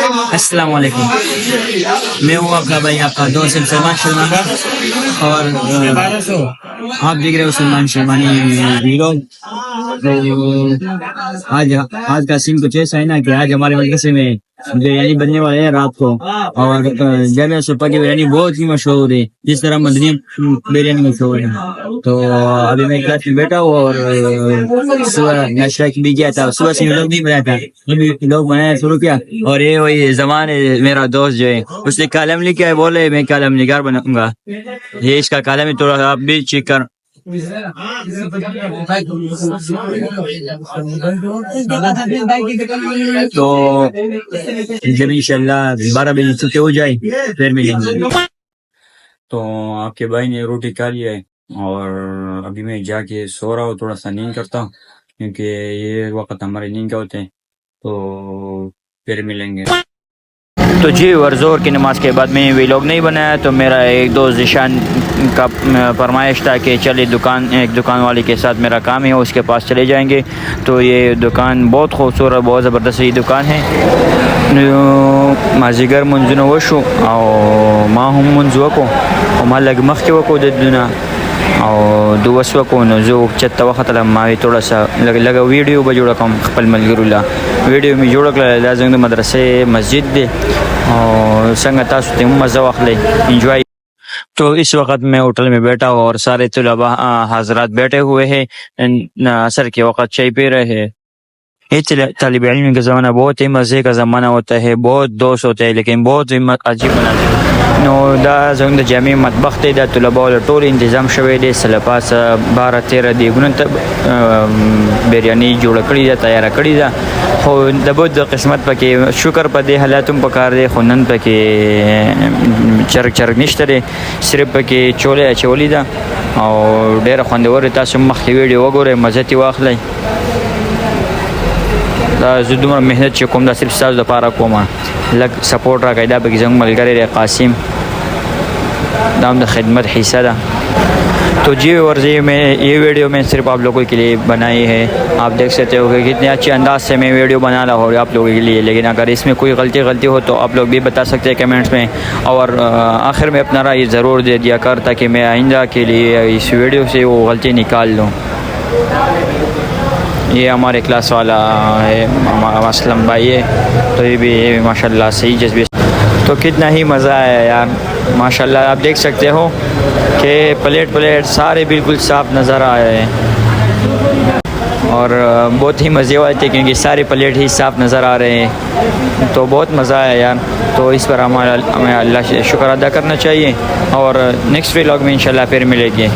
السلام علیکم، میں ہوں آپ کا بھائی، آپ کا دوست سلمان شرما، اور آپ دیکھ رہے ہو سلمان شرمانی ویلوگ۔ آج کا سین کچھ ایسا ہے نا کہ آج ہمارے مدرسے میں بریانی بننے والے ہیں رات کو، اور جامعہ سپا کی بریانی بہت ہی مشہور ہے، جس طرح مدنی بریانی مشہور ہے۔ تو ابھی میں کلاس میں بیٹھا ہوں اور صبح ناشتہ بھی کیا تھا، صبح سے لوگ نہیں بنایا تھا، لوگ بنایا شروع کیا، اور یہ وہی زمان ہے میرا دوست جو ہے، اس نے کالم لکھا ہے، بولے میں کالم نگار بناؤں گا، یہ اس کا کالم ہے، تھوڑا آپ بھی چیک کر۔ تو جب انشاءاللہ 12 بجے چھٹی ہو جائے پھر ملیں گے۔ تو آپ کے بھائی نے روٹی کھا لیا ہے، اور ابھی میں جا کے سو رہا ہوں، تھوڑا سا نیند کرتا ہوں، کیونکہ یہ وقت ہمارے نیند کا ہوتے ہیں، تو پھر ملیں گے۔ تو جی، ورزور کی نماز کے بعد میں ویلوگ نہیں بنایا، تو میرا ایک دوست ذیشان کا فرمائش تھا کہ چلے ایک دکان والے کے ساتھ میرا کام ہے، اس کے پاس چلے جائیں گے۔ تو یہ دکان بہت خوبصورت، بہت زبردست یہ دکان ہے۔ مازیگر منزنو وشو او ما هم منزوکو او ما لگ مخ کے وکو ددنا او دو وسوکو نو زو چت وخت لما تھوڑا سا لگا ویڈیو بجوڑا کم خپل ملګرو لا ویڈیو می جوړ کړل، دا زنګ مدرسې مسجد دی او څنګه تاسو ته مزه واخلئ، انجوائے۔ تو اس وقت میں ہوٹل میں بیٹھا ہوں اور سارے طلباء حضرات بیٹھے ہوئے ہیں، عصر کے وقت چائے پی رہے ہیں۔ یہ طالب علم کا زمانہ بہت ہی مزے کا زمانہ ہوتا ہے، بہت دوست ہوتے ہیں، لیکن بہت ہی عجیب بنا نو دا زنگ جامع مطبخ تے دا طلباء ول ټول انتظام شوی دی، سلپاس 12-13 دیګونه ته بریانی جوړ کړی دا، تیار کړی دا، خو د بود قسمت پکې شکر په دې حالاتم پکار دی، خو نن پکې چرګ نشته دی، صرف پکې چوله اچولی دا او ډېر خوندور، تاسو مخکې ویډیو وګورئ، مزه ترې واخلئ۔ دا زه دومره محنت چې کوم دا صرف ستاسو دپاره کوم، لږ سپورټ راکړئ، دا پکې زموږ ملګری دی قاسم، دا هم د خدمت حصہ ده۔ تو جی ورزی میں یہ ویڈیو میں صرف آپ لوگوں کے لیے بنائی ہے، آپ دیکھ سکتے ہو کہ کتنے اچھے انداز سے میں ویڈیو بنا رہا ہوں آپ لوگوں کے لیے، لیکن اگر اس میں کوئی غلطی ہو تو آپ لوگ بھی بتا سکتے ہیں کمنٹس میں، اور آخر میں اپنا رائے ضرور دے دیا کر تاکہ میں آئندہ کے لیے اس ویڈیو سے وہ غلطی نکال لوں۔ یہ ہمارے کلاس والا ہے اسلم بھائی ہے، تو یہ بھی ماشاء اللہ صحیح جذبے، تو کتنا ہی مزہ آیا یار ماشاء اللہ۔ آپ دیکھ سکتے ہو کہ پلیٹ سارے بالکل صاف نظر آئے ہیں، اور بہت ہی مزے والے تھے کیونکہ سارے پلیٹ ہی صاف نظر آ رہے ہیں، تو بہت مزہ آیا یار۔ تو اس پر ہمیں اللہ سے شکر ادا کرنا چاہیے، اور نیکسٹ ولاگ میں انشاءاللہ پھر ملیں گے۔